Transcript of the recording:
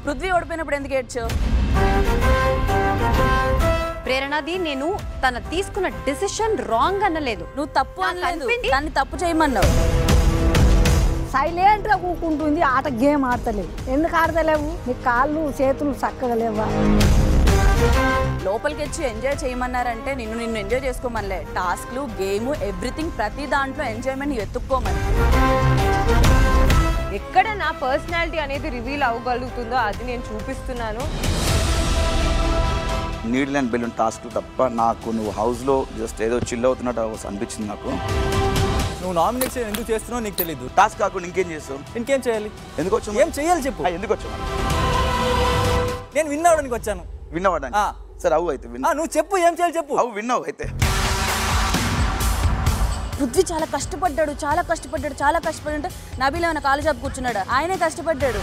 పృథ్వీ ఓడిపోయినప్పుడు ఎందుకు ఏడ్చావు? ప్రేరణది నేను తన తీసుకున్న డిసిషన్ రాంగ్ అనలేదు. నువ్వు తప్పు అనలేదు, దాన్ని తప్పు చేయమన్నావు. సైలెంట్గా కూకుంటుంది, ఆట గేమ్ ఆడతలేవు. ఎందుకు ఆడతలేవు? నీ కాళ్ళు చేతులు చక్కగా లేవా? లోపలికి వచ్చి ఎంజాయ్ చేయమన్నారంటే నిన్ను ఎంజాయ్ చేసుకోమనిలే. టాస్క్లు, గేమ్, ఎవ్రీథింగ్ ప్రతి దాంట్లో ఎంజాయ్మెంట్ వెతుక్కోమని. ఎక్కడ నా పర్సనాలిటీ అనేది రివీల్ అవ్వగలుగుతుందో అది నేను చూపిస్తున్నాను. నీడిల్ అండ్ బెలూన్ టాస్క్ తప్ప నాకు నువ్వు హౌస్లో జస్ట్ ఏదో చిల్ అవుతున్నట్టు అనిపించింది నాకు. నువ్వు నామినేషన్ ఎందుకు చేస్తున్నావు నీకు తెలీదు. టాస్క్ కాకుండా ఇంకేం చేస్తావు? ఇంకేం చేయాలి? ఎందుకు వచ్చావు? ఏం చేయాలి చెప్పు. ఎందుకు వచ్చావు? నేను విన్ అవ్వడానికి వచ్చాను. విన్నవాడానికి? సరే అవు అయితే నువ్వు చెప్పు, ఏం చేయాలి చెప్పు. అవు విన్నావు అయితే. పృథ్వీ చాలా కష్టపడ్డాడు, చాలా కష్టపడ్డాడు, చాలా కష్టపడి ఉంటే నబీల్ ఏమైనా కాలు జాబ్ కూర్చున్నాడు? ఆయనే కష్టపడ్డాడు.